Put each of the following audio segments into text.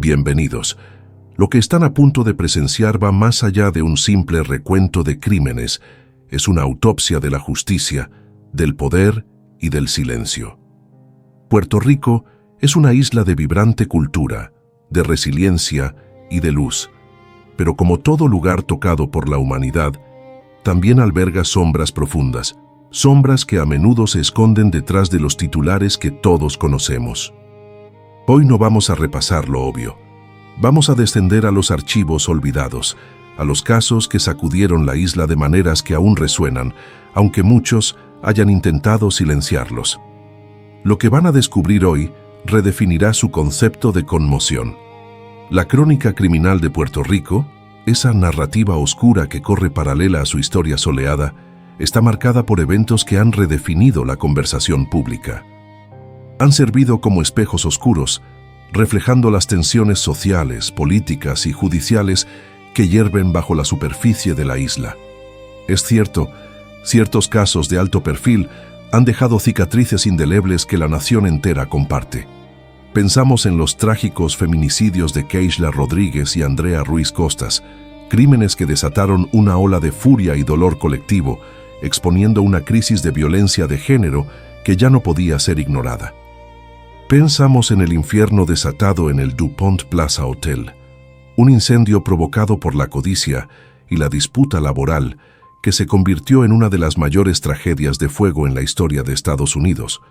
Bienvenidos. Lo que están a punto de presenciar va más allá de un simple recuento de crímenes. Es una autopsia de la justicia, del poder y del silencio. Puerto Rico es una isla de vibrante cultura, de resiliencia y de luz. Pero como todo lugar tocado por la humanidad, también alberga sombras profundas, sombras que a menudo se esconden detrás de los titulares que todos conocemos. Hoy no vamos a repasar lo obvio. Vamos a descender a los archivos olvidados, a los casos que sacudieron la isla de maneras que aún resuenan, aunque muchos hayan intentado silenciarlos. Lo que van a descubrir hoy redefinirá su concepto de conmoción. La crónica criminal de Puerto Rico, esa narrativa oscura que corre paralela a su historia soleada, está marcada por eventos que han redefinido la conversación pública. Han servido como espejos oscuros, reflejando las tensiones sociales, políticas y judiciales que hierven bajo la superficie de la isla. Es cierto, ciertos casos de alto perfil han dejado cicatrices indelebles que la nación entera comparte. Pensamos en los trágicos feminicidios de Keishla Rodríguez y Andrea Ruiz Costas, crímenes que desataron una ola de furia y dolor colectivo, exponiendo una crisis de violencia de género que ya no podía ser ignorada. Pensamos en el infierno desatado en el DuPont Plaza Hotel, un incendio provocado por la codicia y la disputa laboral que se convirtió en una de las mayores tragedias de fuego en la historia de Estados Unidos,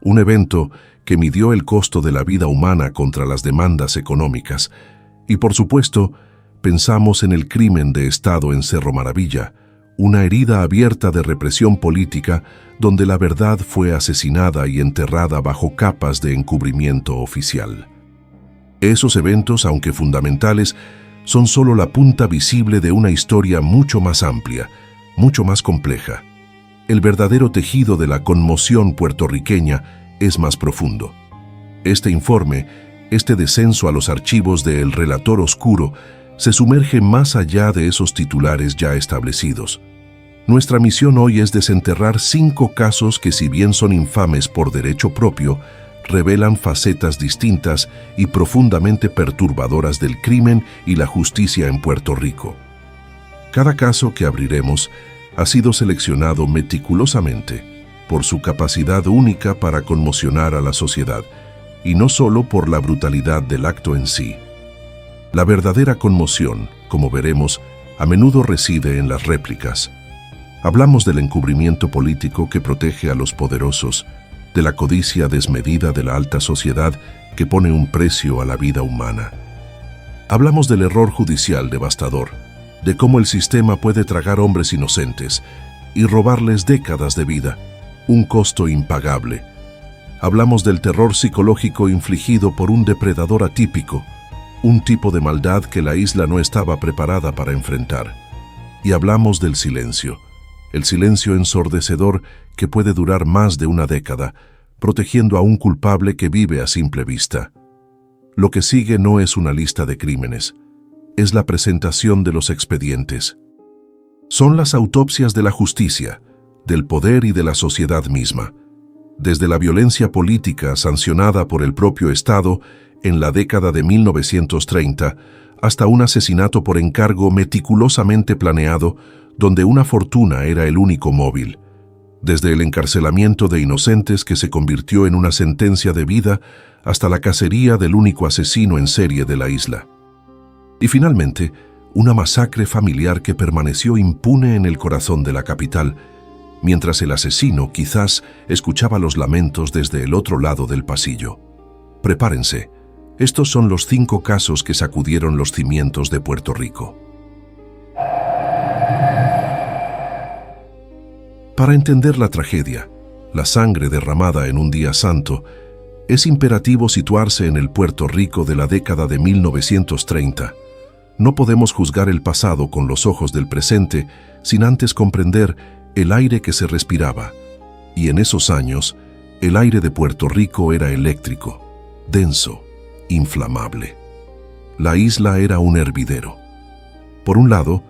un evento que midió el costo de la vida humana contra las demandas económicas. Y por supuesto, pensamos en el crimen de Estado en Cerro Maravilla, una herida abierta de represión política donde la verdad fue asesinada y enterrada bajo capas de encubrimiento oficial. Esos eventos, aunque fundamentales, son solo la punta visible de una historia mucho más amplia, mucho más compleja. El verdadero tejido de la conmoción puertorriqueña es más profundo. Este informe, este descenso a los archivos de El Relator Oscuro, se sumerge más allá de esos titulares ya establecidos. Nuestra misión hoy es desenterrar 5 casos que, si bien son infames por derecho propio, revelan facetas distintas y profundamente perturbadoras del crimen y la justicia en Puerto Rico. Cada caso que abriremos ha sido seleccionado meticulosamente por su capacidad única para conmocionar a la sociedad, y no solo por la brutalidad del acto en sí. La verdadera conmoción, como veremos, a menudo reside en las réplicas. Hablamos del encubrimiento político que protege a los poderosos, de la codicia desmedida de la alta sociedad que pone un precio a la vida humana. Hablamos del error judicial devastador, de cómo el sistema puede tragar hombres inocentes y robarles décadas de vida, un costo impagable. Hablamos del terror psicológico infligido por un depredador atípico, un tipo de maldad que la isla no estaba preparada para enfrentar. Y hablamos del silencio, el silencio ensordecedor que puede durar más de una década, protegiendo a un culpable que vive a simple vista. Lo que sigue no es una lista de crímenes, es la presentación de los expedientes. Son las autopsias de la justicia, del poder y de la sociedad misma. Desde la violencia política sancionada por el propio Estado en la década de 1930, hasta un asesinato por encargo meticulosamente planeado donde una fortuna era el único móvil. Desde el encarcelamiento de inocentes que se convirtió en una sentencia de vida hasta la cacería del único asesino en serie de la isla. Y finalmente, una masacre familiar que permaneció impune en el corazón de la capital, mientras el asesino quizás escuchaba los lamentos desde el otro lado del pasillo. Prepárense, estos son los 5 casos que sacudieron los cimientos de Puerto Rico. Para entender la tragedia, la sangre derramada en un día santo, es imperativo situarse en el Puerto Rico de la década de 1930. No podemos juzgar el pasado con los ojos del presente sin antes comprender el aire que se respiraba. Y en esos años, el aire de Puerto Rico era eléctrico, denso, inflamable. La isla era un hervidero. Por un lado,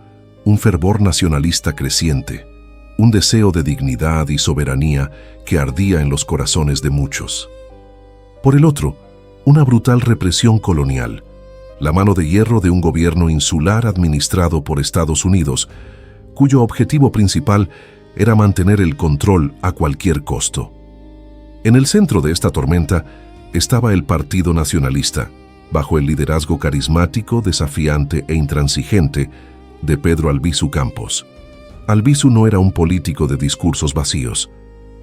un fervor nacionalista creciente, un deseo de dignidad y soberanía que ardía en los corazones de muchos. Por el otro, una brutal represión colonial, la mano de hierro de un gobierno insular administrado por Estados Unidos, cuyo objetivo principal era mantener el control a cualquier costo. En el centro de esta tormenta estaba el Partido Nacionalista, bajo el liderazgo carismático, desafiante e intransigente de Pedro Albizu Campos. Albizu no era un político de discursos vacíos,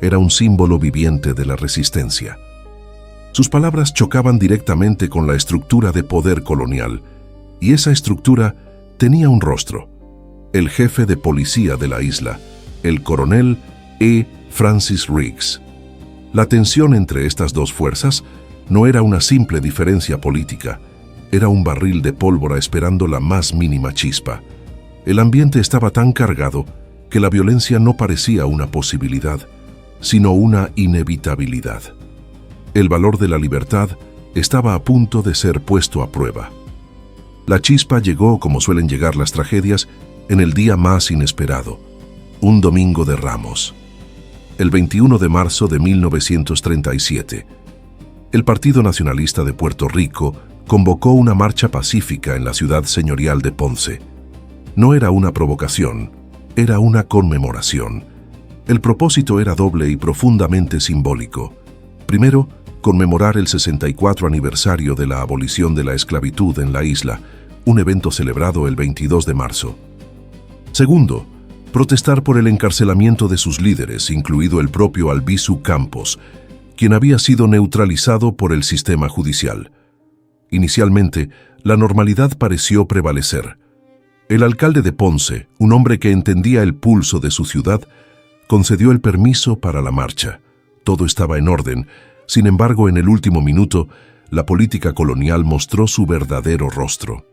era un símbolo viviente de la resistencia. Sus palabras chocaban directamente con la estructura de poder colonial, y esa estructura tenía un rostro: el jefe de policía de la isla, el coronel E. Francis Riggs. La tensión entre estas dos fuerzas no era una simple diferencia política, era un barril de pólvora esperando la más mínima chispa. El ambiente estaba tan cargado que la violencia no parecía una posibilidad, sino una inevitabilidad. El valor de la libertad estaba a punto de ser puesto a prueba. La chispa llegó, como suelen llegar las tragedias, en el día más inesperado, un domingo de Ramos. El 21 de marzo de 1937, el Partido Nacionalista de Puerto Rico convocó una marcha pacífica en la ciudad señorial de Ponce. No era una provocación, era una conmemoración. El propósito era doble y profundamente simbólico. Primero, conmemorar el 64 aniversario de la abolición de la esclavitud en la isla, un evento celebrado el 22 de marzo. Segundo, protestar por el encarcelamiento de sus líderes, incluido el propio Albizu Campos, quien había sido neutralizado por el sistema judicial. Inicialmente, la normalidad pareció prevalecer. El alcalde de Ponce, un hombre que entendía el pulso de su ciudad, concedió el permiso para la marcha. Todo estaba en orden. Sin embargo, en el último minuto, la política colonial mostró su verdadero rostro.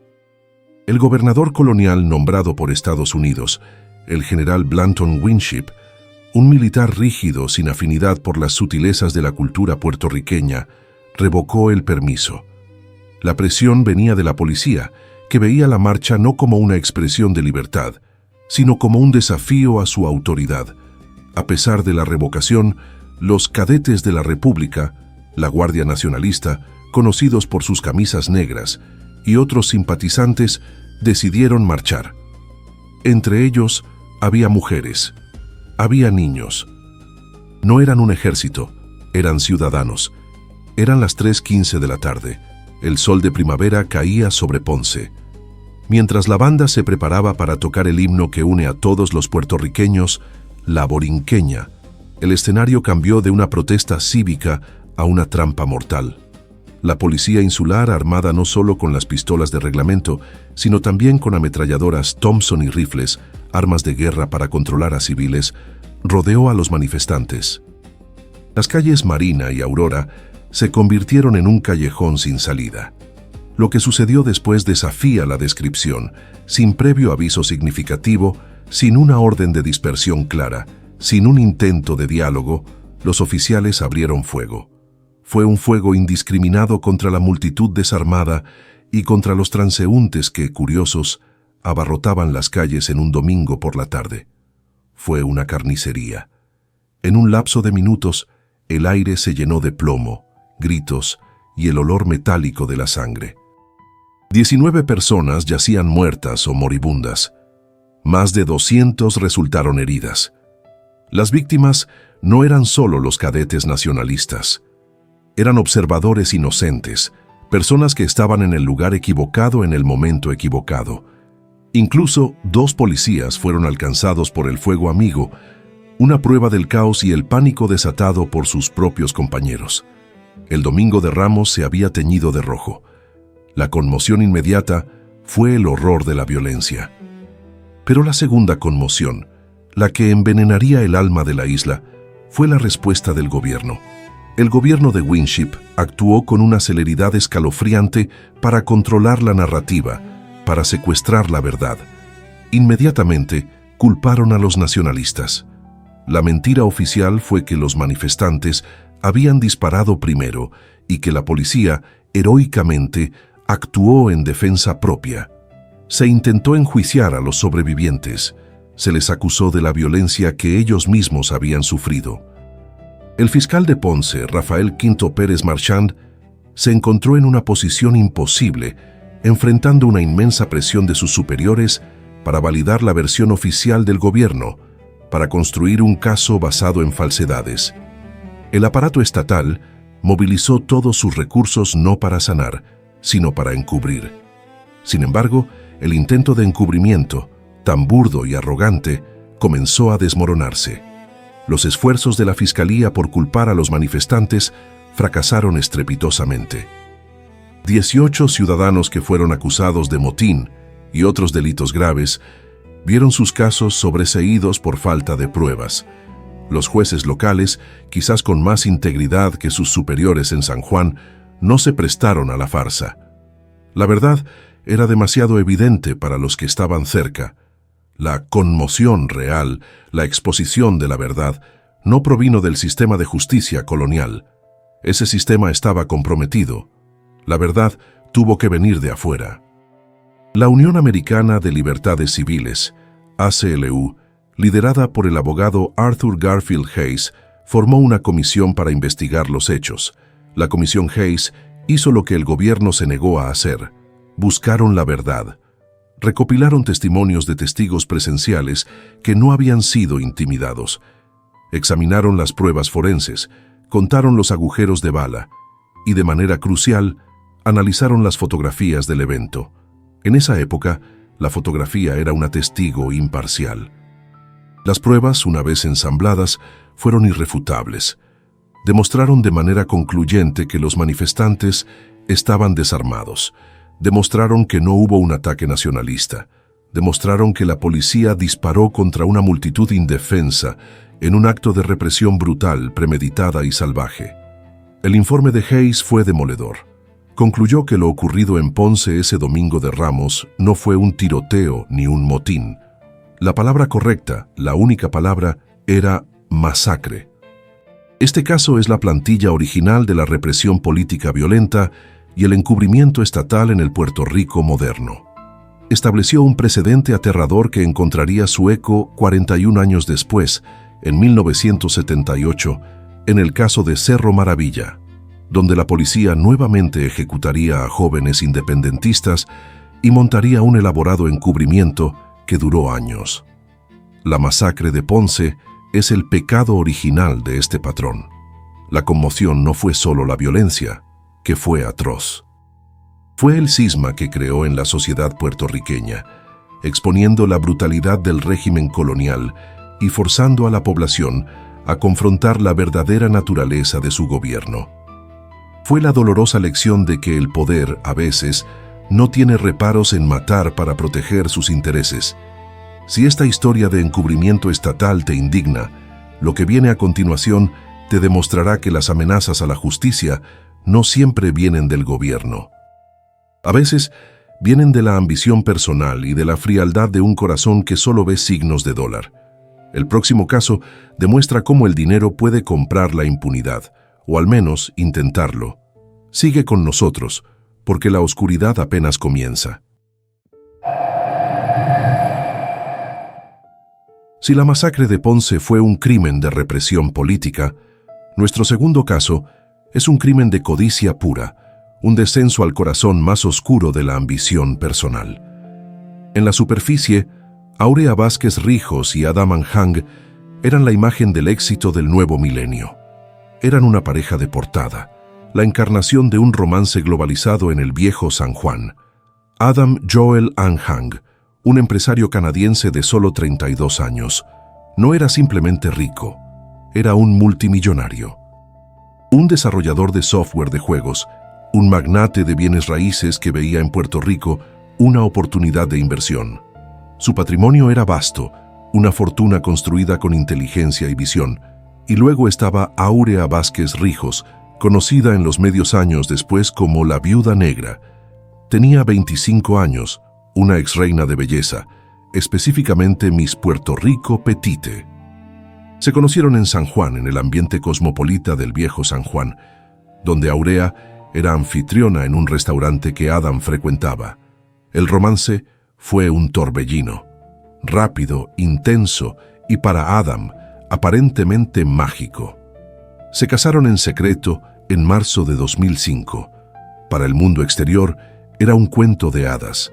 El gobernador colonial nombrado por Estados Unidos, el general Blanton Winship, un militar rígido sin afinidad por las sutilezas de la cultura puertorriqueña, revocó el permiso. La presión venía de la policía, que veía la marcha no como una expresión de libertad, sino como un desafío a su autoridad. A pesar de la revocación, los cadetes de la República, la Guardia Nacionalista, conocidos por sus camisas negras, y otros simpatizantes decidieron marchar. Entre ellos había mujeres, había niños. No eran un ejército, eran ciudadanos. Eran las 3:15 de la tarde. El sol de primavera caía sobre Ponce. Mientras la banda se preparaba para tocar el himno que une a todos los puertorriqueños, la borinqueña, el escenario cambió de una protesta cívica a una trampa mortal. La policía insular, armada no solo con las pistolas de reglamento, sino también con ametralladoras Thompson y rifles, armas de guerra para controlar a civiles, rodeó a los manifestantes. Las calles Marina y Aurora se convirtieron en un callejón sin salida. Lo que sucedió después desafía la descripción, sin previo aviso significativo, sin una orden de dispersión clara, sin un intento de diálogo, los oficiales abrieron fuego. Fue un fuego indiscriminado contra la multitud desarmada y contra los transeúntes que, curiosos, abarrotaban las calles en un domingo por la tarde. Fue una carnicería. En un lapso de minutos, el aire se llenó de plomo, gritos y el olor metálico de la sangre. 19 personas yacían muertas o moribundas. Más de 200 resultaron heridas. Las víctimas no eran solo los cadetes nacionalistas. Eran observadores inocentes, personas que estaban en el lugar equivocado en el momento equivocado. Incluso 2 policías fueron alcanzados por el fuego amigo, una prueba del caos y el pánico desatado por sus propios compañeros. El domingo de Ramos se había teñido de rojo. La conmoción inmediata fue el horror de la violencia. Pero la segunda conmoción, la que envenenaría el alma de la isla, fue la respuesta del gobierno. El gobierno de Winship actuó con una celeridad escalofriante para controlar la narrativa, para secuestrar la verdad. Inmediatamente culparon a los nacionalistas. La mentira oficial fue que los manifestantes habían disparado primero y que la policía, heroicamente, actuó en defensa propia. Se intentó enjuiciar a los sobrevivientes. Se les acusó de la violencia que ellos mismos habían sufrido. El fiscal de Ponce, Rafael Quinto Pérez Marchand, se encontró en una posición imposible enfrentando una inmensa presión de sus superiores para validar la versión oficial del gobierno, para construir un caso basado en falsedades. El aparato estatal movilizó todos sus recursos no para sanar, sino para encubrir. Sin embargo, el intento de encubrimiento, tan burdo y arrogante, comenzó a desmoronarse. Los esfuerzos de la Fiscalía por culpar a los manifestantes fracasaron estrepitosamente. 18 ciudadanos que fueron acusados de motín y otros delitos graves vieron sus casos sobreseídos por falta de pruebas. Los jueces locales, quizás con más integridad que sus superiores en San Juan, no se prestaron a la farsa. La verdad era demasiado evidente para los que estaban cerca. La conmoción real, la exposición de la verdad, no provino del sistema de justicia colonial. Ese sistema estaba comprometido. La verdad tuvo que venir de afuera. La Unión Americana de Libertades Civiles, ACLU, liderada por el abogado Arthur Garfield Hays, formó una comisión para investigar los hechos. La comisión Hays hizo lo que el gobierno se negó a hacer. Buscaron la verdad. Recopilaron testimonios de testigos presenciales que no habían sido intimidados. Examinaron las pruebas forenses, contaron los agujeros de bala y, de manera crucial, analizaron las fotografías del evento. En esa época, la fotografía era una testigo imparcial. Las pruebas, una vez ensambladas, fueron irrefutables. Demostraron de manera concluyente que los manifestantes estaban desarmados. Demostraron que no hubo un ataque nacionalista. Demostraron que la policía disparó contra una multitud indefensa en un acto de represión brutal, premeditada y salvaje. El informe de Hays fue demoledor. Concluyó que lo ocurrido en Ponce ese domingo de Ramos no fue un tiroteo ni un motín. La palabra correcta, la única palabra, era masacre. Este caso es la plantilla original de la represión política violenta y el encubrimiento estatal en el Puerto Rico moderno. Estableció un precedente aterrador que encontraría su eco 41 años después, en 1978, en el caso de Cerro Maravilla, donde la policía nuevamente ejecutaría a jóvenes independentistas y montaría un elaborado encubrimiento que duró años. La masacre de Ponce es el pecado original de este patrón. La conmoción no fue solo la violencia, que fue atroz. Fue el cisma que creó en la sociedad puertorriqueña, exponiendo la brutalidad del régimen colonial y forzando a la población a confrontar la verdadera naturaleza de su gobierno. Fue la dolorosa lección de que el poder, a veces, no tiene reparos en matar para proteger sus intereses. Si esta historia de encubrimiento estatal te indigna, lo que viene a continuación te demostrará que las amenazas a la justicia no siempre vienen del gobierno. A veces, vienen de la ambición personal y de la frialdad de un corazón que solo ve signos de dólar. El próximo caso demuestra cómo el dinero puede comprar la impunidad, o al menos intentarlo. Sigue con nosotros, porque la oscuridad apenas comienza. Si la masacre de Ponce fue un crimen de represión política, nuestro segundo caso es un crimen de codicia pura, un descenso al corazón más oscuro de la ambición personal. En la superficie, Aurea Vázquez Rijos y Adam Anhang eran la imagen del éxito del nuevo milenio. Eran una pareja de portada, la encarnación de un romance globalizado en el viejo San Juan. Adam Joel Anhang, un empresario canadiense de solo 32 años, no era simplemente rico, era un multimillonario. Un desarrollador de software de juegos, un magnate de bienes raíces que veía en Puerto Rico una oportunidad de inversión. Su patrimonio era vasto, una fortuna construida con inteligencia y visión. Y luego estaba Aurea Vázquez Rijos, conocida en los medios años después como la Viuda Negra. Tenía 25 años, una exreina de belleza, específicamente Miss Puerto Rico Petite. Se conocieron en San Juan, en el ambiente cosmopolita del viejo San Juan, donde Aurea era anfitriona en un restaurante que Adam frecuentaba. El romance fue un torbellino, rápido, intenso y para Adam, aparentemente mágico. Se casaron en secreto en marzo de 2005. Para el mundo exterior, Era un cuento de hadas,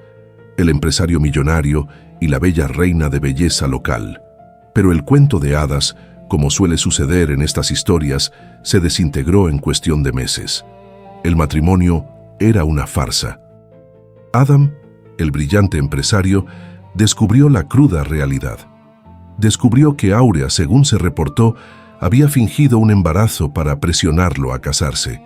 el empresario millonario y la bella reina de belleza local. Pero el cuento de hadas, como suele suceder en estas historias, se desintegró en cuestión de meses. El matrimonio era una farsa. Adam, el brillante empresario, descubrió la cruda realidad. Descubrió que Aurea, según se reportó, había fingido un embarazo para presionarlo a casarse.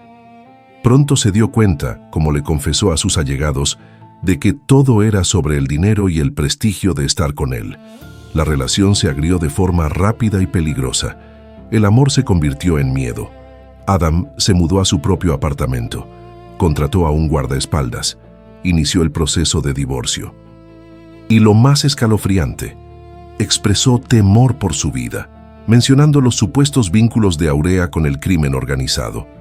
Pronto se dio cuenta, como le confesó a sus allegados, de que todo era sobre el dinero y el prestigio de estar con él. La relación se agrió de forma rápida y peligrosa. El amor se convirtió en miedo. Adam se mudó a su propio apartamento, contrató a un guardaespaldas, inició el proceso de divorcio. Y lo más escalofriante, expresó temor por su vida, mencionando los supuestos vínculos de Aurea con el crimen organizado.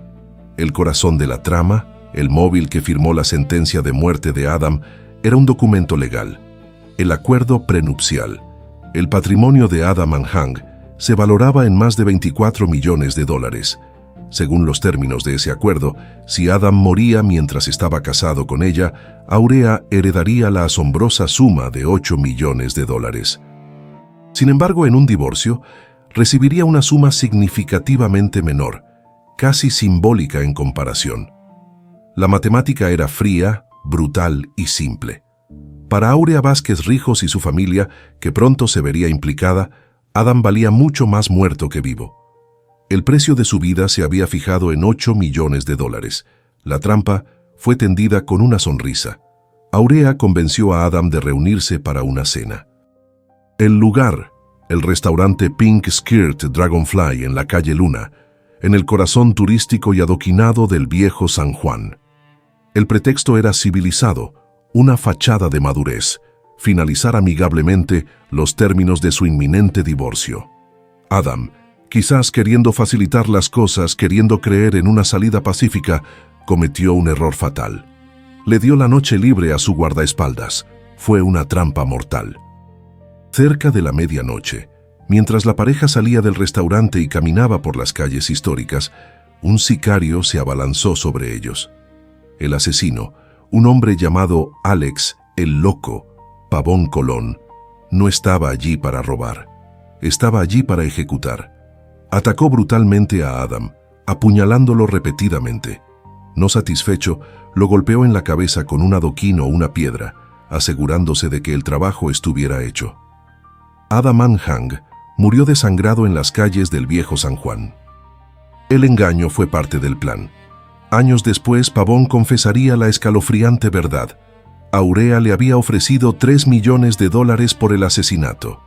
El corazón de la trama, el móvil que firmó la sentencia de muerte de Adam, era un documento legal, el acuerdo prenupcial. El patrimonio de Adam and Hank se valoraba en más de $24 millones. Según los términos de ese acuerdo, si Adam moría mientras estaba casado con ella, Aurea heredaría la asombrosa suma de $8 millones. Sin embargo, en un divorcio, recibiría una suma significativamente menor, casi simbólica en comparación. La matemática era fría, brutal y simple. Para Aurea Vázquez Rijos y su familia, que pronto se vería implicada, Adam valía mucho más muerto que vivo. El precio de su vida se había fijado en $8 millones. La trampa fue tendida con una sonrisa. Aurea convenció a Adam de reunirse para una cena. El lugar, el restaurante Pink Skirt Dragonfly en la calle Luna, en el corazón turístico y adoquinado del viejo San Juan. El pretexto era civilizado, una fachada de madurez, finalizar amigablemente los términos de su inminente divorcio. Adam, quizás queriendo facilitar las cosas, queriendo creer en una salida pacífica, cometió un error fatal. Le dio la noche libre a su guardaespaldas. Fue una trampa mortal. Cerca de la medianoche, mientras la pareja salía del restaurante y caminaba por las calles históricas, un sicario se abalanzó sobre ellos. El asesino, un hombre llamado Alex el Loco Pavón Colón, no estaba allí para robar. Estaba allí para ejecutar. Atacó brutalmente a Adam, apuñalándolo repetidamente. No satisfecho, lo golpeó en la cabeza con un adoquín o una piedra, asegurándose de que el trabajo estuviera hecho. Adam and Hank murió desangrado en las calles del viejo San Juan. El engaño fue parte del plan. Años después, Pavón confesaría la escalofriante verdad. Aurea le había ofrecido $3 millones por el asesinato.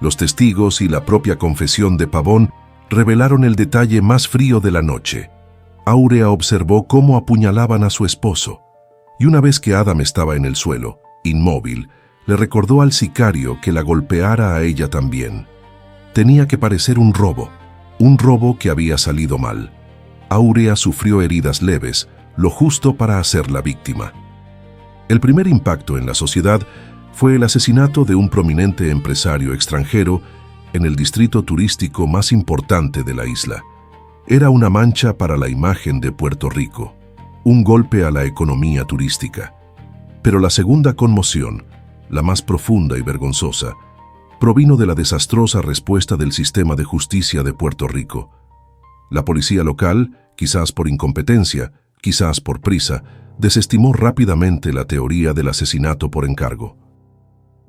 Los testigos y la propia confesión de Pavón revelaron el detalle más frío de la noche. Aurea observó cómo apuñalaban a su esposo, y una vez que Adam estaba en el suelo, inmóvil, le recordó al sicario que la golpeara a ella también. Tenía que parecer un robo que había salido mal. Aurea sufrió heridas leves, lo justo para hacerla víctima. El primer impacto en la sociedad fue el asesinato de un prominente empresario extranjero en el distrito turístico más importante de la isla. Era una mancha para la imagen de Puerto Rico, un golpe a la economía turística. Pero la segunda conmoción, la más profunda y vergonzosa, provino de la desastrosa respuesta del sistema de justicia de Puerto Rico. La policía local, quizás por incompetencia, quizás por prisa, desestimó rápidamente la teoría del asesinato por encargo.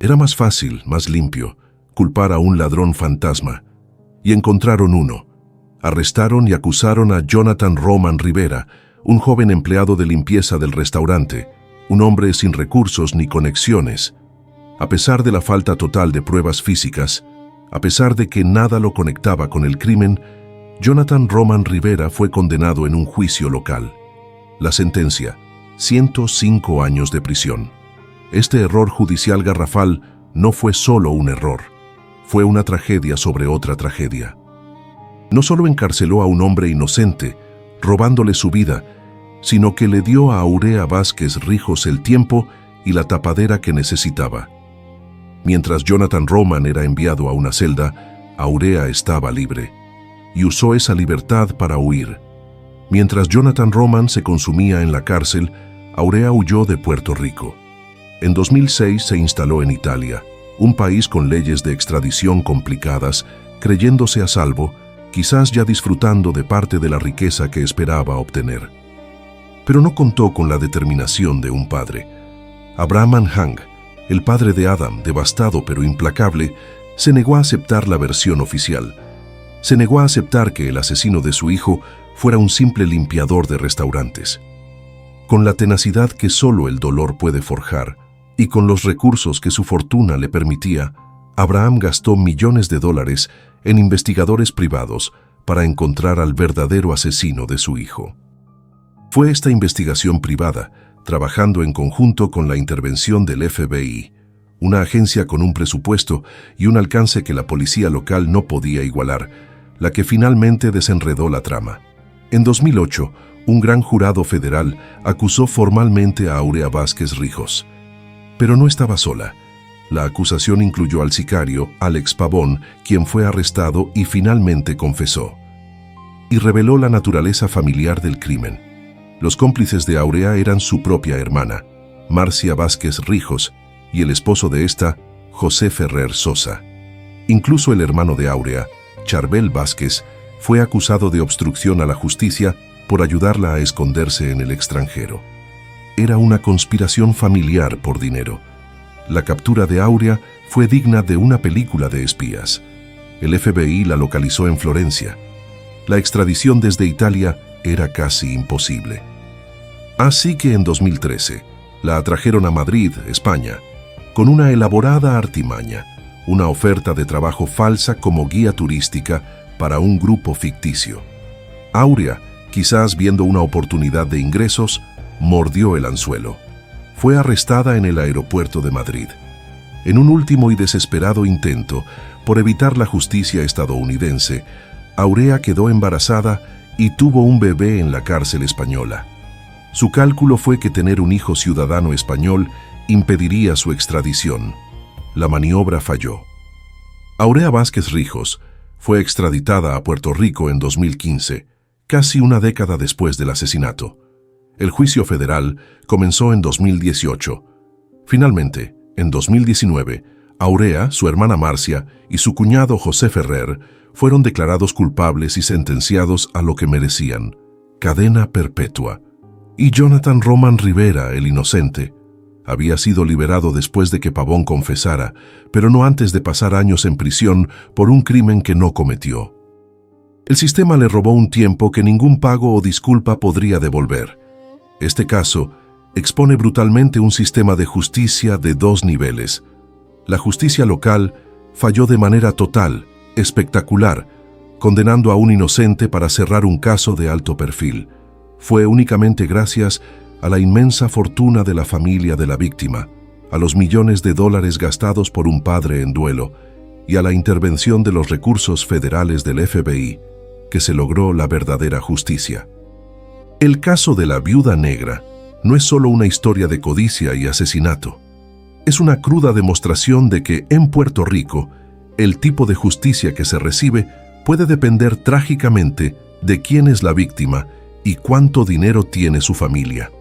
Era más fácil, más limpio, culpar a un ladrón fantasma. Y encontraron uno. Arrestaron y acusaron a Jonathan Roman Rivera, un joven empleado de limpieza del restaurante, un hombre sin recursos ni conexiones. A pesar de la falta total de pruebas físicas, a pesar de que nada lo conectaba con el crimen, Jonathan Roman Rivera fue condenado en un juicio local. La sentencia, 105 años de prisión. Este error judicial garrafal no fue solo un error, fue una tragedia sobre otra tragedia. No solo encarceló a un hombre inocente, robándole su vida, sino que le dio a Aurea Vázquez Rijos el tiempo y la tapadera que necesitaba. Mientras Jonathan Roman era enviado a una celda, Aurea estaba libre, y usó esa libertad para huir. Mientras Jonathan Roman se consumía en la cárcel, Aurea huyó de Puerto Rico. En 2006 se instaló en Italia, un país con leyes de extradición complicadas, creyéndose a salvo, quizás ya disfrutando de parte de la riqueza que esperaba obtener. Pero no contó con la determinación de un padre. Abraham Anhang, el padre de Adam, devastado pero implacable, se negó a aceptar la versión oficial. Se negó a aceptar que el asesino de su hijo fuera un simple limpiador de restaurantes. Con la tenacidad que solo el dolor puede forjar, y con los recursos que su fortuna le permitía, Abraham gastó millones de dólares en investigadores privados para encontrar al verdadero asesino de su hijo. Fue esta investigación privada, trabajando en conjunto con la intervención del FBI, una agencia con un presupuesto y un alcance que la policía local no podía igualar, la que finalmente desenredó la trama. En 2008, un gran jurado federal acusó formalmente a Aurea Vázquez Rijos. Pero no estaba sola. La acusación incluyó al sicario, Alex Pavón, quien fue arrestado y finalmente confesó. Y reveló la naturaleza familiar del crimen. Los cómplices de Aurea eran su propia hermana, Marcia Vázquez Rijos, y el esposo de esta, José Ferrer Sosa. Incluso el hermano de Aurea, Charbel Vázquez, fue acusado de obstrucción a la justicia por ayudarla a esconderse en el extranjero. Era una conspiración familiar por dinero. La captura de Aurea fue digna de una película de espías. El FBI la localizó en Florencia. La extradición desde Italia era casi imposible. Así que en 2013 la atrajeron a Madrid, España, con una elaborada artimaña, una oferta de trabajo falsa como guía turística para un grupo ficticio. Aurea, quizás viendo una oportunidad de ingresos, mordió el anzuelo. Fue arrestada en el aeropuerto de Madrid. En un último y desesperado intento por evitar la justicia estadounidense, Aurea quedó embarazada y tuvo un bebé en la cárcel española. Su cálculo fue que tener un hijo ciudadano español impediría su extradición. La maniobra falló. Aurea Vázquez Rijos fue extraditada a Puerto Rico en 2015, casi una década después del asesinato. El juicio federal comenzó en 2018. Finalmente, en 2019, Aurea, su hermana Marcia y su cuñado José Ferrer fueron declarados culpables y sentenciados a lo que merecían, cadena perpetua. Y Jonathan Roman Rivera, el inocente, había sido liberado después de que Pavón confesara, pero no antes de pasar años en prisión por un crimen que no cometió. El sistema le robó un tiempo que ningún pago o disculpa podría devolver. Este caso expone brutalmente un sistema de justicia de dos niveles. La justicia local falló de manera total, espectacular, condenando a un inocente para cerrar un caso de alto perfil. Fue únicamente gracias a la inmensa fortuna de la familia de la víctima, a los millones de dólares gastados por un padre en duelo y a la intervención de los recursos federales del FBI, que se logró la verdadera justicia. El caso de la viuda negra no es solo una historia de codicia y asesinato. Es una cruda demostración de que en Puerto Rico, el tipo de justicia que se recibe puede depender trágicamente de quién es la víctima y cuánto dinero tiene su familia.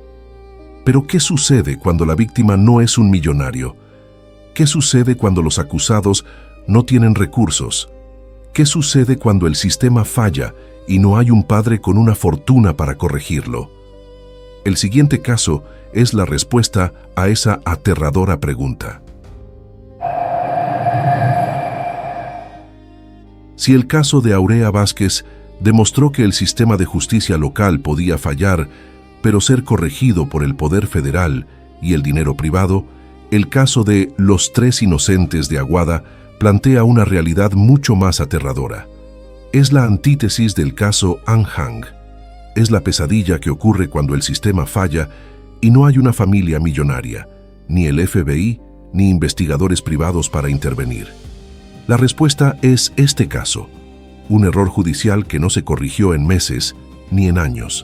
Pero ¿qué sucede cuando la víctima no es un millonario? ¿Qué sucede cuando los acusados no tienen recursos? ¿Qué sucede cuando el sistema falla y no hay un padre con una fortuna para corregirlo? El siguiente caso es la respuesta a esa aterradora pregunta. Si el caso de Aurea Vázquez demostró que el sistema de justicia local podía fallar, pero ser corregido por el poder federal y el dinero privado, el caso de los 3 inocentes de Aguada plantea una realidad mucho más aterradora. Es la antítesis del caso Anhang. Es la pesadilla que ocurre cuando el sistema falla y no hay una familia millonaria, ni el FBI, ni investigadores privados para intervenir. La respuesta es este caso, un error judicial que no se corrigió en meses ni en años.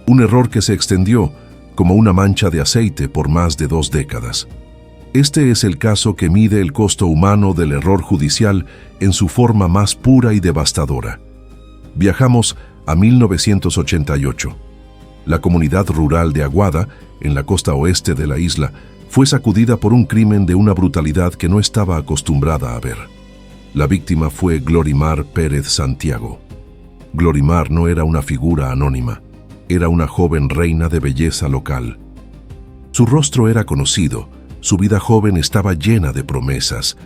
Un error que se extendió como una mancha de aceite por más de 2 décadas. Este es el caso que mide el costo humano del error judicial en su forma más pura y devastadora. Viajamos a 1988. La comunidad rural de Aguada, en la costa oeste de la isla, fue sacudida por un crimen de una brutalidad que no estaba acostumbrada a ver. La víctima fue Glorimar Pérez Santiago. Glorimar no era una figura anónima, era una joven reina de belleza local. Su rostro era conocido, su vida joven estaba llena de promesas.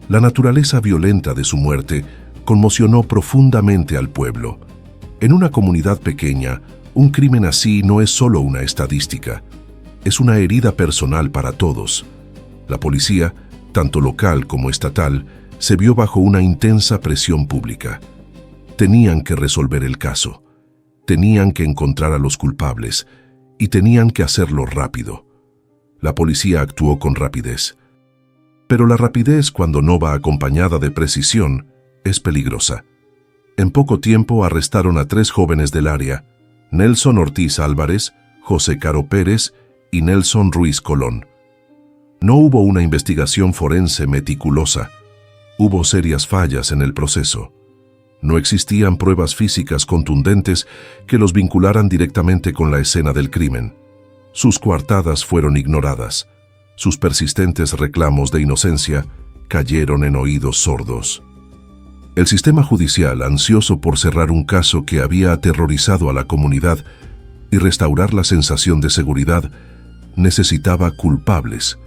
La naturaleza violenta de su muerte conmocionó profundamente al pueblo. En una comunidad pequeña, un crimen así no es solo una estadística, es una herida personal para todos. La policía, tanto local como estatal, se vio bajo una intensa presión pública. Tenían que resolver el caso, tenían que encontrar a los culpables y tenían que hacerlo rápido. La policía actuó con rapidez. Pero la rapidez, cuando no va acompañada de precisión, es peligrosa. En poco tiempo arrestaron a 3 jóvenes del área: Nelson Ortiz Álvarez, José Caro Pérez y Nelson Ruiz Colón. No hubo una investigación forense meticulosa. Hubo serias fallas en el proceso. No existían pruebas físicas contundentes que los vincularan directamente con la escena del crimen. Sus coartadas fueron ignoradas. Sus persistentes reclamos de inocencia cayeron en oídos sordos. El sistema judicial, ansioso por cerrar un caso que había aterrorizado a la comunidad y restaurar la sensación de seguridad, necesitaba culpables.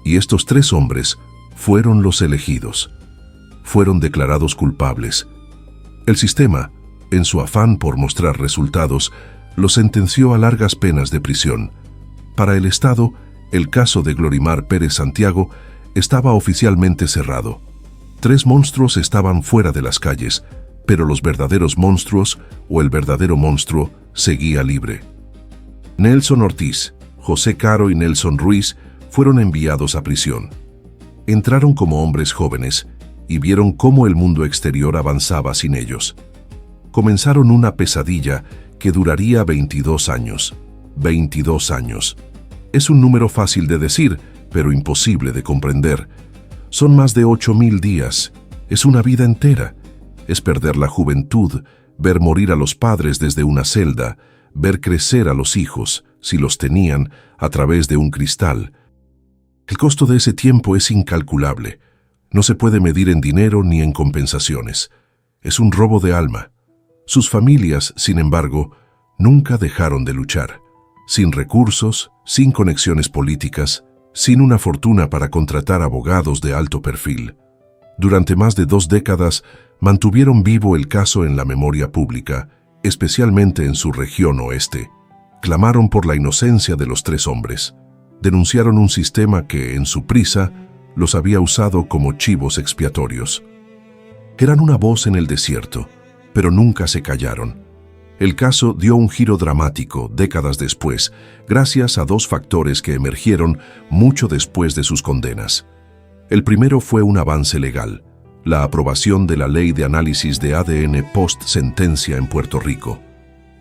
Y estos 3 hombres fueron los elegidos. Fueron declarados culpables. El sistema, en su afán por mostrar resultados, los sentenció a largas penas de prisión. Para el Estado, el caso de Glorimar Pérez Santiago estaba oficialmente cerrado. 3 monstruos estaban fuera de las calles, pero los verdaderos monstruos, o el verdadero monstruo, seguía libre. Nelson Ortiz, José Caro y Nelson Ruiz fueron enviados a prisión. Entraron como hombres jóvenes y vieron cómo el mundo exterior avanzaba sin ellos. Comenzaron una pesadilla que duraría 22 años. 22 años. Es un número fácil de decir, pero imposible de comprender. Son más de 8,000 días. Es una vida entera. Es perder la juventud, ver morir a los padres desde una celda, ver crecer a los hijos, si los tenían, a través de un cristal. El costo de ese tiempo es incalculable. No se puede medir en dinero ni en compensaciones. Es un robo de alma. Sus familias, sin embargo, nunca dejaron de luchar. Sin recursos, sin conexiones políticas, sin una fortuna para contratar abogados de alto perfil. Durante más de 2 décadas mantuvieron vivo el caso en la memoria pública, especialmente en su región oeste. Clamaron por la inocencia de los 3 hombres. Denunciaron un sistema que, en su prisa, los había usado como chivos expiatorios. Eran una voz en el desierto, pero nunca se callaron. El caso dio un giro dramático décadas después, gracias a 2 factores que emergieron mucho después de sus condenas. El primero fue un avance legal, la aprobación de la Ley de Análisis de ADN post-sentencia en Puerto Rico.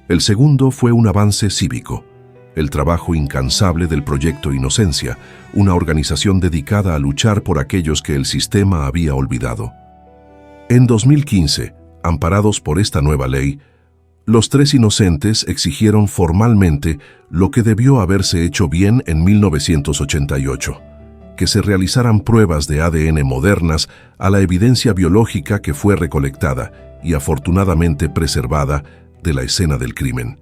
El segundo fue un avance cívico, el trabajo incansable del Proyecto Inocencia, una organización dedicada a luchar por aquellos que el sistema había olvidado. En 2015, amparados por esta nueva ley, los 3 inocentes exigieron formalmente lo que debió haberse hecho bien en 1988, que se realizaran pruebas de ADN modernas a la evidencia biológica que fue recolectada y afortunadamente preservada de la escena del crimen.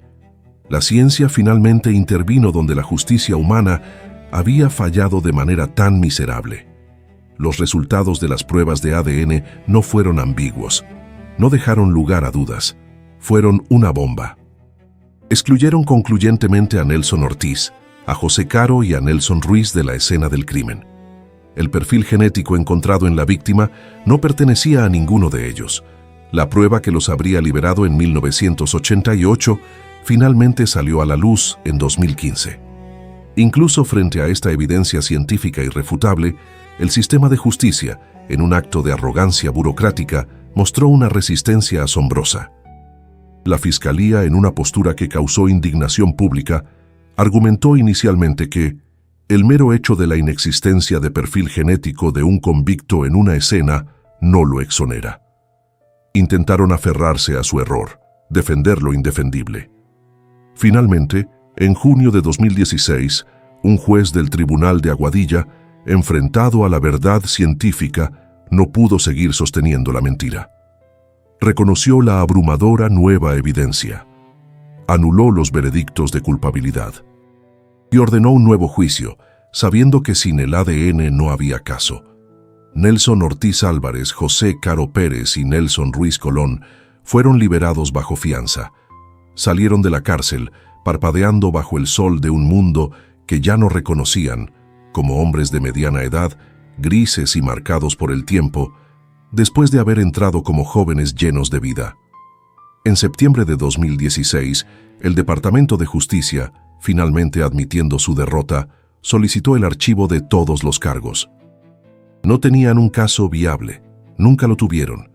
La ciencia finalmente intervino donde la justicia humana había fallado de manera tan miserable. Los resultados de las pruebas de ADN no fueron ambiguos, no dejaron lugar a dudas, fueron una bomba. Excluyeron concluyentemente a Nelson Ortiz, a José Caro y a Nelson Ruiz de la escena del crimen. El perfil genético encontrado en la víctima no pertenecía a ninguno de ellos. La prueba que los habría liberado en 1988 finalmente salió a la luz en 2015. Incluso frente a esta evidencia científica irrefutable, el sistema de justicia, en un acto de arrogancia burocrática, mostró una resistencia asombrosa. La Fiscalía, en una postura que causó indignación pública, argumentó inicialmente que el mero hecho de la inexistencia de perfil genético de un convicto en una escena no lo exonera. Intentaron aferrarse a su error, defender lo indefendible. Finalmente, en junio de 2016, un juez del Tribunal de Aguadilla, enfrentado a la verdad científica, no pudo seguir sosteniendo la mentira. Reconoció la abrumadora nueva evidencia, anuló los veredictos de culpabilidad y ordenó un nuevo juicio, sabiendo que sin el ADN no había caso. Nelson Ortiz Álvarez, José Caro Pérez y Nelson Ruiz Colón fueron liberados bajo fianza. Salieron de la cárcel, parpadeando bajo el sol de un mundo que ya no reconocían, como hombres de mediana edad, grises y marcados por el tiempo, después de haber entrado como jóvenes llenos de vida. En septiembre de 2016, el Departamento de Justicia, finalmente admitiendo su derrota, solicitó el archivo de todos los cargos. No tenían un caso viable, nunca lo tuvieron.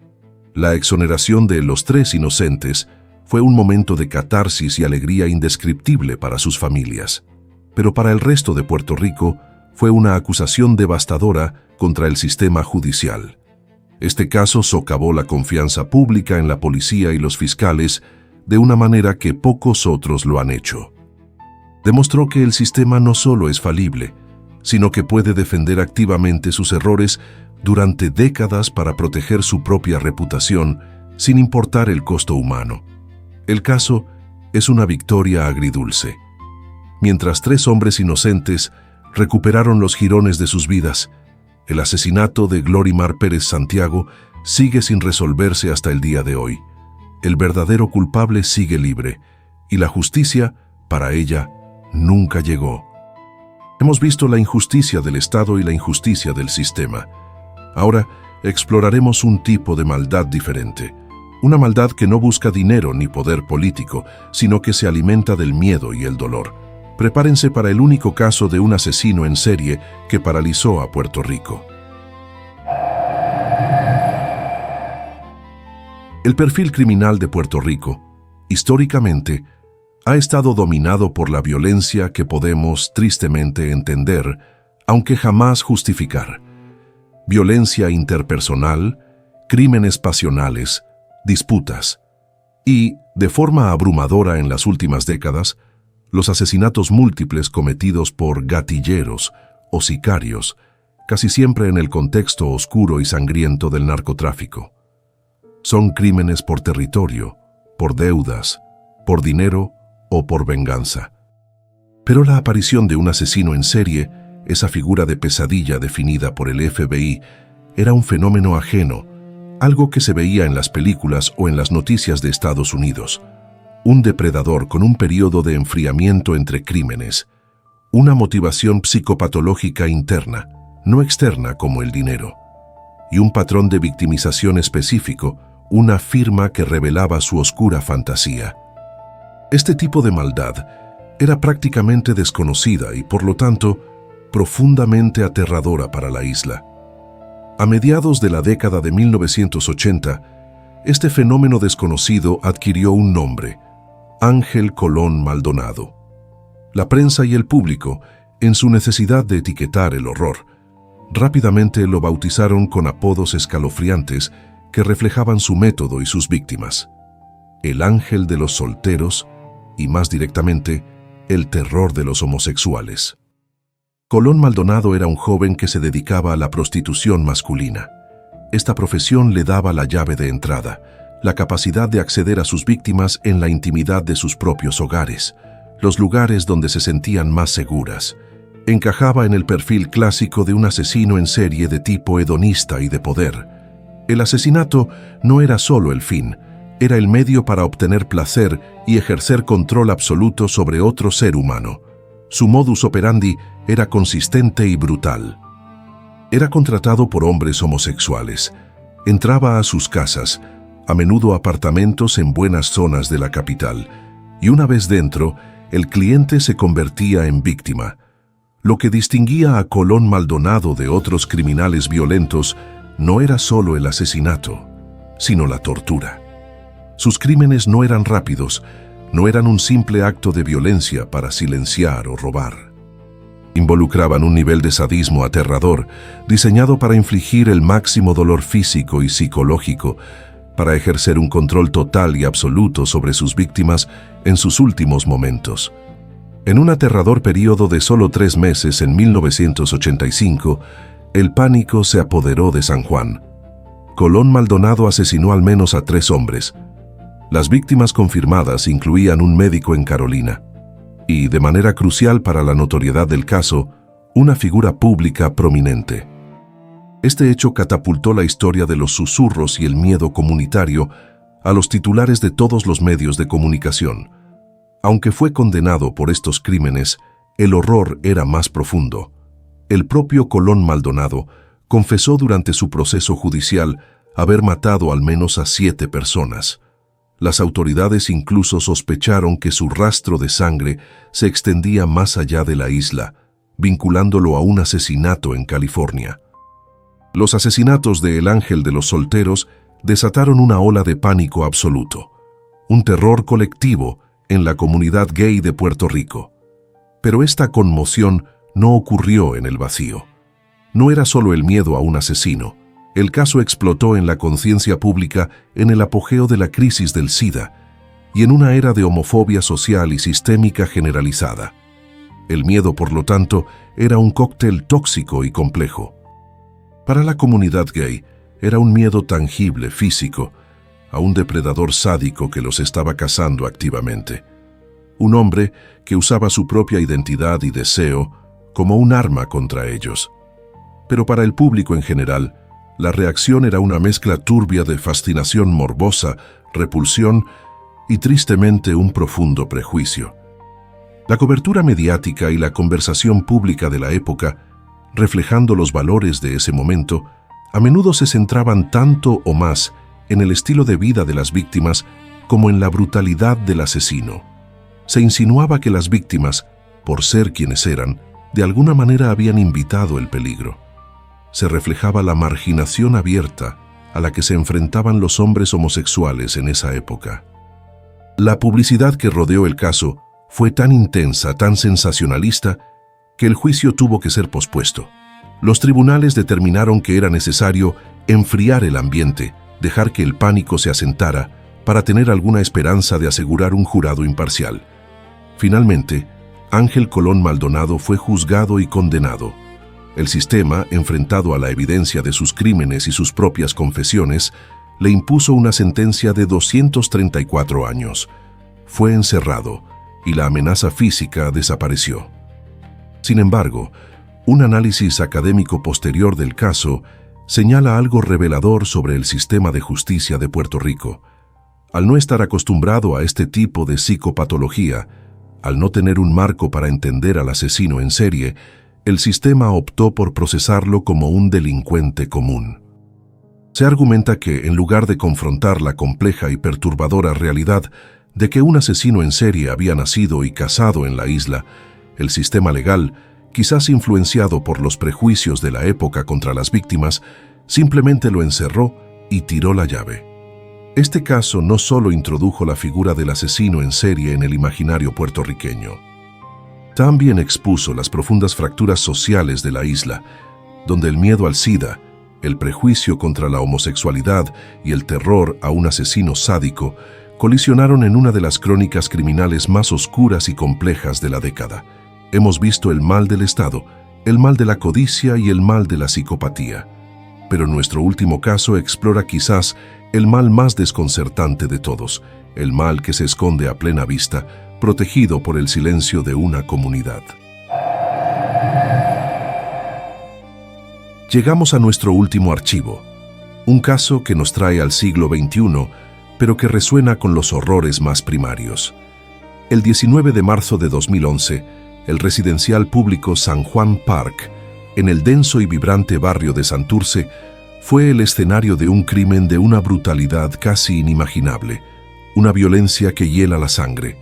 La exoneración de los 3 inocentes fue un momento de catarsis y alegría indescriptible para sus familias. Pero para el resto de Puerto Rico fue una acusación devastadora contra el sistema judicial. Este caso socavó la confianza pública en la policía y los fiscales de una manera que pocos otros lo han hecho. Demostró que el sistema no solo es falible, sino que puede defender activamente sus errores durante décadas para proteger su propia reputación, sin importar el costo humano. El caso es una victoria agridulce. Mientras 3 hombres inocentes recuperaron los jirones de sus vidas, el asesinato de Glorimar Pérez Santiago sigue sin resolverse hasta el día de hoy. El verdadero culpable sigue libre, y la justicia, para ella, nunca llegó. Hemos visto la injusticia del Estado y la injusticia del sistema. Ahora exploraremos un tipo de maldad diferente. Una maldad que no busca dinero ni poder político, sino que se alimenta del miedo y el dolor. Prepárense para el único caso de un asesino en serie que paralizó a Puerto Rico. El perfil criminal de Puerto Rico, históricamente, ha estado dominado por la violencia que podemos tristemente entender, aunque jamás justificar. Violencia interpersonal, crímenes pasionales, disputas y, de forma abrumadora en las últimas décadas, los asesinatos múltiples cometidos por gatilleros o sicarios, casi siempre en el contexto oscuro y sangriento del narcotráfico. Son crímenes por territorio, por deudas, por dinero o por venganza. Pero la aparición de un asesino en serie, esa figura de pesadilla definida por el FBI, era un fenómeno ajeno, algo que se veía en las películas o en las noticias de Estados Unidos. Un depredador con un periodo de enfriamiento entre crímenes, una motivación psicopatológica interna, no externa como el dinero, y un patrón de victimización específico, una firma que revelaba su oscura fantasía. Este tipo de maldad era prácticamente desconocida y, por lo tanto, profundamente aterradora para la isla. A mediados de la década de 1980, este fenómeno desconocido adquirió un nombre: Ángel Colón Maldonado. La prensa y el público, en su necesidad de etiquetar el horror, rápidamente lo bautizaron con apodos escalofriantes que reflejaban su método y sus víctimas. El ángel de los solteros y, más directamente, el terror de los homosexuales. Colón Maldonado era un joven que se dedicaba a la prostitución masculina. Esta profesión le daba la llave de entrada, la capacidad de acceder a sus víctimas en la intimidad de sus propios hogares, los lugares donde se sentían más seguras. Encajaba en el perfil clásico de un asesino en serie de tipo hedonista y de poder. El asesinato no era solo el fin, era el medio para obtener placer y ejercer control absoluto sobre otro ser humano. Su modus operandi era consistente y brutal. Era contratado por hombres homosexuales. Entraba a sus casas, a menudo apartamentos en buenas zonas de la capital, y una vez dentro, el cliente se convertía en víctima. Lo que distinguía a Colón Maldonado de otros criminales violentos no era solo el asesinato, sino la tortura. Sus crímenes no eran rápidos, no eran un simple acto de violencia para silenciar o robar. Involucraban un nivel de sadismo aterrador, diseñado para infligir el máximo dolor físico y psicológico, para ejercer un control total y absoluto sobre sus víctimas en sus últimos momentos. En un aterrador período de solo 3 meses en 1985, el pánico se apoderó de San Juan. Colón Maldonado asesinó al menos a 3 hombres. Las víctimas confirmadas incluían un médico en Carolina y, de manera crucial para la notoriedad del caso, una figura pública prominente. Este hecho catapultó la historia de los susurros y el miedo comunitario a los titulares de todos los medios de comunicación. Aunque fue condenado por estos crímenes, el horror era más profundo. El propio Colón Maldonado confesó durante su proceso judicial haber matado al menos a 7 personas. Las autoridades incluso sospecharon que su rastro de sangre se extendía más allá de la isla, vinculándolo a un asesinato en California. Los asesinatos de El Ángel de los Solteros desataron una ola de pánico absoluto, un terror colectivo en la comunidad gay de Puerto Rico. Pero esta conmoción no ocurrió en el vacío. No era solo el miedo a un asesino. El caso explotó en la conciencia pública en el apogeo de la crisis del SIDA y en una era de homofobia social y sistémica generalizada. El miedo, por lo tanto, era un cóctel tóxico y complejo. Para la comunidad gay, era un miedo tangible, físico, a un depredador sádico que los estaba cazando activamente. Un hombre que usaba su propia identidad y deseo como un arma contra ellos. Pero para el público en general, la reacción era una mezcla turbia de fascinación morbosa, repulsión y tristemente un profundo prejuicio. La cobertura mediática y la conversación pública de la época, reflejando los valores de ese momento, a menudo se centraban tanto o más en el estilo de vida de las víctimas como en la brutalidad del asesino. Se insinuaba que las víctimas, por ser quienes eran, de alguna manera habían invitado el peligro. Se reflejaba la marginación abierta a la que se enfrentaban los hombres homosexuales en esa época. La publicidad que rodeó el caso fue tan intensa, tan sensacionalista, que el juicio tuvo que ser pospuesto. Los tribunales determinaron que era necesario enfriar el ambiente, dejar que el pánico se asentara para tener alguna esperanza de asegurar un jurado imparcial. Finalmente, Ángel Colón Maldonado fue juzgado y condenado. El sistema, enfrentado a la evidencia de sus crímenes y sus propias confesiones, le impuso una sentencia de 234 años. Fue encerrado y la amenaza física desapareció. Sin embargo, un análisis académico posterior del caso señala algo revelador sobre el sistema de justicia de Puerto Rico. Al no estar acostumbrado a este tipo de psicopatología, al no tener un marco para entender al asesino en serie, el sistema optó por procesarlo como un delincuente común. Se argumenta que, en lugar de confrontar la compleja y perturbadora realidad de que un asesino en serie había nacido y cazado en la isla, el sistema legal, quizás influenciado por los prejuicios de la época contra las víctimas, simplemente lo encerró y tiró la llave. Este caso no solo introdujo la figura del asesino en serie en el imaginario puertorriqueño, también expuso las profundas fracturas sociales de la isla, donde el miedo al SIDA, el prejuicio contra la homosexualidad y el terror a un asesino sádico colisionaron en una de las crónicas criminales más oscuras y complejas de la década. Hemos visto el mal del Estado, el mal de la codicia y el mal de la psicopatía. Pero nuestro último caso explora quizás el mal más desconcertante de todos, el mal que se esconde a plena vista, protegido por el silencio de una comunidad. Llegamos a nuestro último archivo, un caso que nos trae al siglo XXI, pero que resuena con los horrores más primarios. El 19 de marzo de 2011, el residencial público San Juan Park, en el denso y vibrante barrio de Santurce, fue el escenario de un crimen de una brutalidad casi inimaginable, una violencia que hiela la sangre.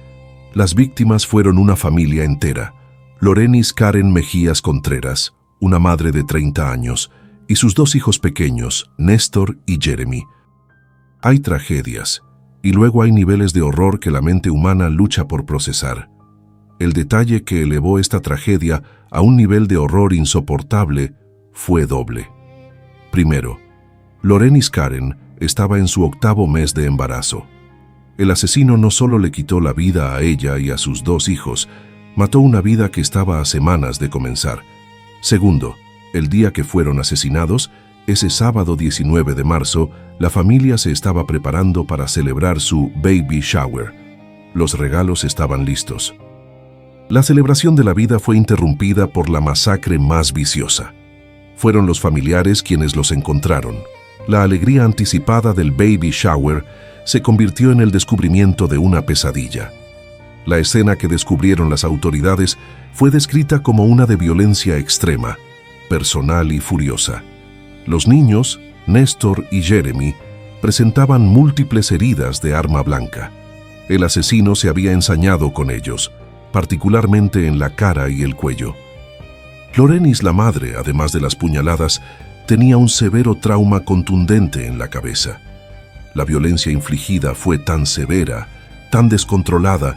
Las víctimas fueron una familia entera: Lorenis Karen Mejías Contreras, una madre de 30 años, y sus 2 hijos pequeños, Néstor y Jeremy. Hay tragedias, y luego hay niveles de horror que la mente humana lucha por procesar. El detalle que elevó esta tragedia a un nivel de horror insoportable fue doble. Primero, Lorenis Karen Estaba en su 8º mes de embarazo. El asesino no solo le quitó la vida a ella y a sus 2 hijos, mató una vida que estaba a semanas de comenzar. Segundo, el día que fueron asesinados, ese sábado 19 de marzo, la familia se estaba preparando para celebrar su baby shower. Los regalos estaban listos. La celebración de la vida fue interrumpida por la masacre más viciosa. Fueron los familiares quienes los encontraron. La alegría anticipada del baby shower se convirtió en el descubrimiento de una pesadilla. La escena que descubrieron las autoridades fue descrita como una de violencia extrema, personal y furiosa. Los niños, Néstor y Jeremy, presentaban múltiples heridas de arma blanca. El asesino se había ensañado con ellos, particularmente en la cara y el cuello. Lorenis, la madre, además de las puñaladas, tenía un severo trauma contundente en la cabeza. La violencia infligida fue tan severa, tan descontrolada,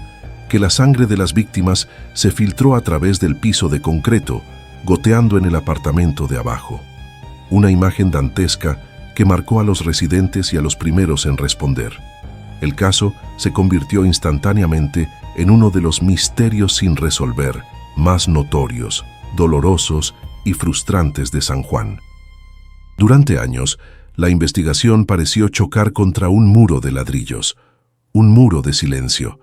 que la sangre de las víctimas se filtró a través del piso de concreto, goteando en el apartamento de abajo. Una imagen dantesca que marcó a los residentes y a los primeros en responder. El caso se convirtió instantáneamente en uno de los misterios sin resolver, más notorios, dolorosos y frustrantes de San Juan. Durante años, la investigación pareció chocar contra un muro de ladrillos, un muro de silencio.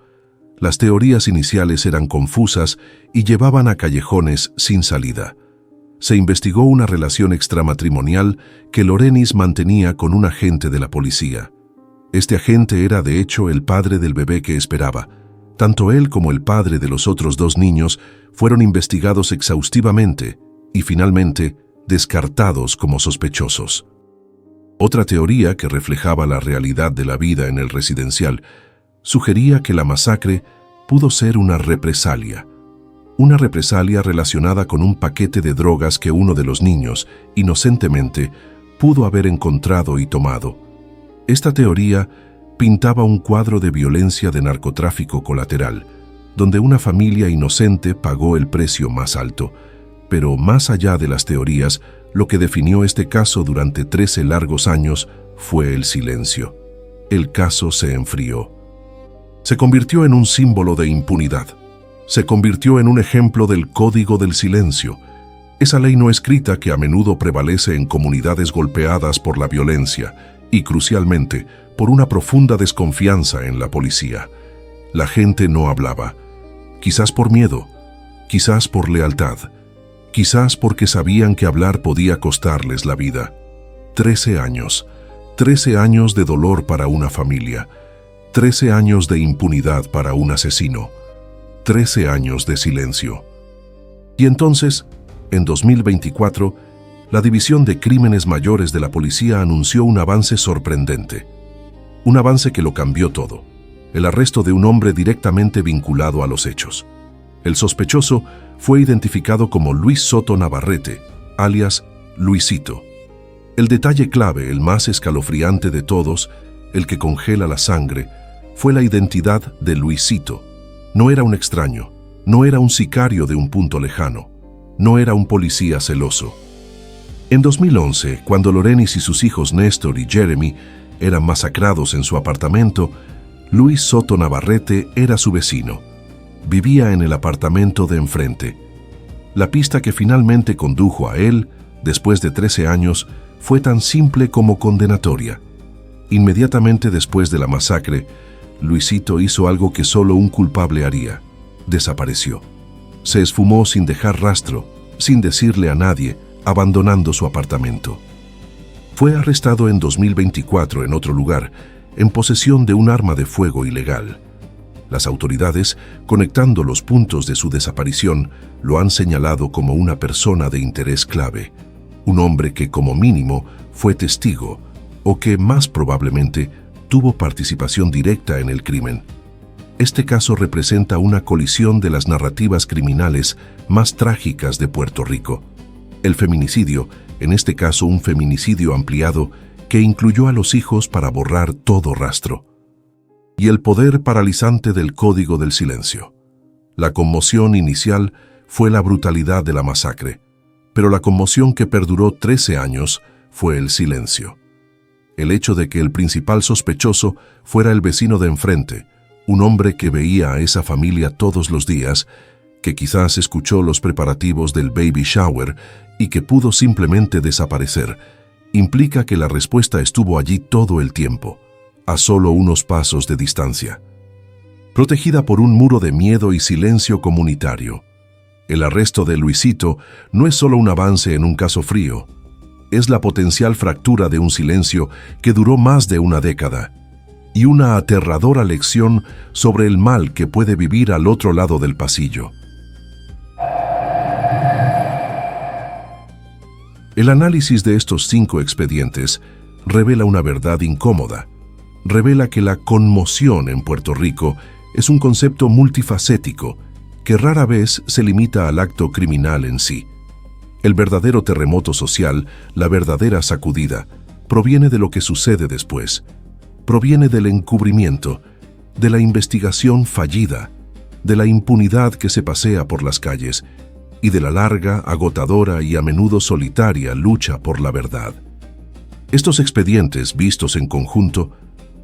Las teorías iniciales eran confusas y llevaban a callejones sin salida. Se investigó una relación extramatrimonial que Lorenis mantenía con un agente de la policía. Este agente era de hecho el padre del bebé que esperaba. Tanto él como el padre de los otros 2 niños fueron investigados exhaustivamente y finalmente descartados como sospechosos. Otra teoría que reflejaba la realidad de la vida en el residencial sugería que la masacre pudo ser una represalia relacionada con un paquete de drogas que uno de los niños, inocentemente, pudo haber encontrado y tomado. Esta teoría pintaba un cuadro de violencia de narcotráfico colateral, donde una familia inocente pagó el precio más alto. Pero más allá de las teorías, lo que definió este caso durante 13 largos años fue el silencio. El caso se enfrió. Se convirtió en un símbolo de impunidad. Se convirtió en un ejemplo del código del silencio, esa ley no escrita que a menudo prevalece en comunidades golpeadas por la violencia y, crucialmente, por una profunda desconfianza en la policía. La gente no hablaba, quizás por miedo, quizás por lealtad, quizás porque sabían que hablar podía costarles la vida. 13 años de dolor para una familia, 13 años de impunidad para un asesino, 13 años de silencio. Y entonces, en 2024, la División de Crímenes Mayores de la policía anunció un avance sorprendente. Un avance que lo cambió todo. El arresto de un hombre directamente vinculado a los hechos. El sospechoso fue identificado como Luis Soto Navarrete, alias Luisito. El detalle clave, el más escalofriante de todos, el que congela la sangre, fue la identidad de Luisito. No era un extraño, no era un sicario de un punto lejano, no era un policía celoso. En 2011, cuando Lorenis y sus hijos Néstor y Jeremy eran masacrados en su apartamento, Luis Soto Navarrete era su vecino. Vivía en el apartamento de enfrente. La pista que finalmente condujo a él, después de 13 años, fue tan simple como condenatoria. Inmediatamente después de la masacre, Luisito hizo algo que solo un culpable haría. Desapareció. Se esfumó sin dejar rastro, sin decirle a nadie, abandonando su apartamento. Fue arrestado en 2024 en otro lugar, en posesión de un arma de fuego ilegal. Las autoridades, conectando los puntos de su desaparición, lo han señalado como una persona de interés clave, un hombre que como mínimo fue testigo o que más probablemente tuvo participación directa en el crimen. Este caso representa una colisión de las narrativas criminales más trágicas de Puerto Rico. El feminicidio, en este caso un feminicidio ampliado, que incluyó a los hijos para borrar todo rastro. Y el poder paralizante del código del silencio. La conmoción inicial fue la brutalidad de la masacre, pero la conmoción que perduró 13 años fue el silencio. el hecho de que el principal sospechoso fuera el vecino de enfrente, un hombre que veía a esa familia todos los días, que quizás escuchó los preparativos del baby shower y que pudo simplemente desaparecer, implica que la respuesta estuvo allí todo el tiempo, a solo unos pasos de distancia. Protegida por un muro de miedo y silencio comunitario, el arresto de Luisito no es solo un avance en un caso frío, es la potencial fractura de un silencio que duró más de una década y una aterradora lección sobre el mal que puede vivir al otro lado del pasillo. El análisis de estos 5 expedientes revela una verdad incómoda. Revela que la conmoción en Puerto Rico es un concepto multifacético que rara vez se limita al acto criminal en sí. El verdadero terremoto social, la verdadera sacudida, proviene de lo que sucede después. Proviene del encubrimiento, de la investigación fallida, de la impunidad que se pasea por las calles y de la larga, agotadora y a menudo solitaria lucha por la verdad. Estos expedientes, vistos en conjunto,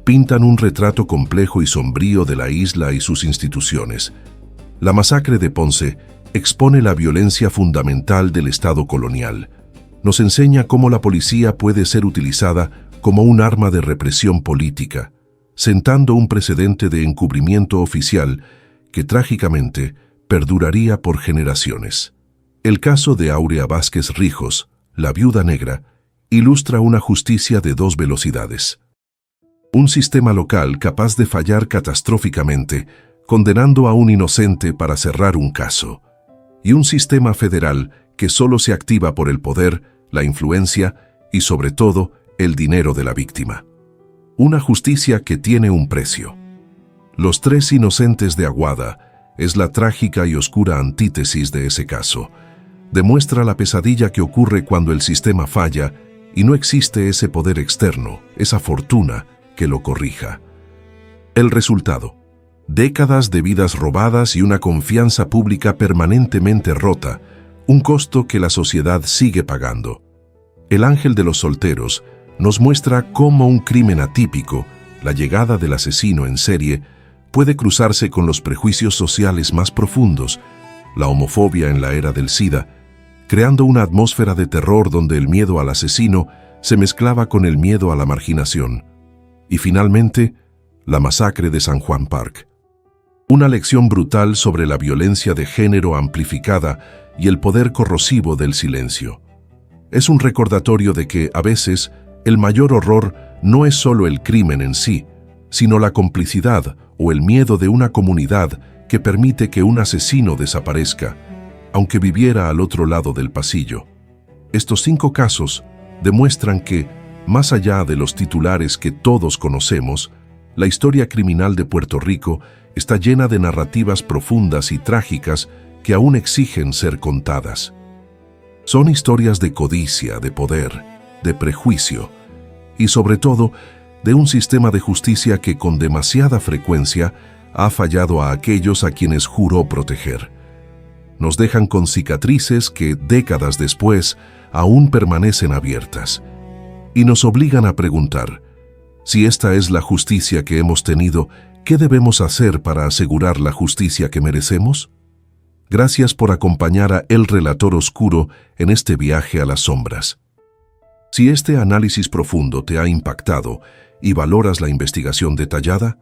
pintan un retrato complejo y sombrío de la isla y sus instituciones. La masacre de Ponce expone la violencia fundamental del Estado colonial. Nos enseña cómo la policía puede ser utilizada como un arma de represión política, sentando un precedente de encubrimiento oficial que trágicamente perduraría por generaciones. El caso de Áurea Vázquez Rijos, la viuda negra, ilustra una justicia de 2 velocidades. Un sistema local capaz de fallar catastróficamente, condenando a un inocente para cerrar un caso, y un sistema federal que solo se activa por el poder, la influencia y, sobre todo, el dinero de la víctima. Una justicia que tiene un precio. Los 3 inocentes de Aguada es la trágica y oscura antítesis de ese caso. Demuestra la pesadilla que ocurre cuando el sistema falla y no existe ese poder externo, esa fortuna que lo corrija. El resultado: décadas de vidas robadas y una confianza pública permanentemente rota, un costo que la sociedad sigue pagando. El ángel de los solteros nos muestra cómo un crimen atípico, la llegada del asesino en serie, puede cruzarse con los prejuicios sociales más profundos, la homofobia en la era del SIDA, creando una atmósfera de terror donde el miedo al asesino se mezclaba con el miedo a la marginación. Y finalmente, la masacre de San Juan Park. Una lección brutal sobre la violencia de género amplificada y el poder corrosivo del silencio. Es un recordatorio de que, a veces, el mayor horror no es solo el crimen en sí, sino la complicidad o el miedo de una comunidad que permite que un asesino desaparezca, aunque viviera al otro lado del pasillo. Estos 5 casos demuestran que, más allá de los titulares que todos conocemos, la historia criminal de Puerto Rico está llena de narrativas profundas y trágicas que aún exigen ser contadas. Son historias de codicia, de poder, de prejuicio y, sobre todo, de un sistema de justicia que con demasiada frecuencia ha fallado a aquellos a quienes juró proteger. Nos dejan con cicatrices que, décadas después, aún permanecen abiertas y nos obligan a preguntar: si esta es la justicia que hemos tenido, ¿qué debemos hacer para asegurar la justicia que merecemos? Gracias por acompañar a El Relator Oscuro en este viaje a las sombras. Si este análisis profundo te ha impactado y valoras la investigación detallada,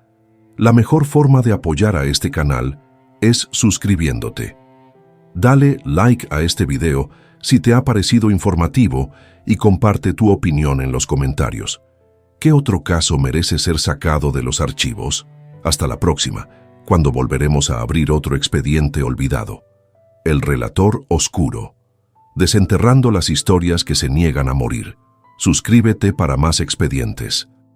la mejor forma de apoyar a este canal es suscribiéndote. Dale like a este video si te ha parecido informativo y comparte tu opinión en los comentarios. ¿Qué otro caso merece ser sacado de los archivos? Hasta la próxima, cuando volveremos a abrir otro expediente olvidado. El Relator Oscuro. Desenterrando las historias que se niegan a morir. Suscríbete para más expedientes.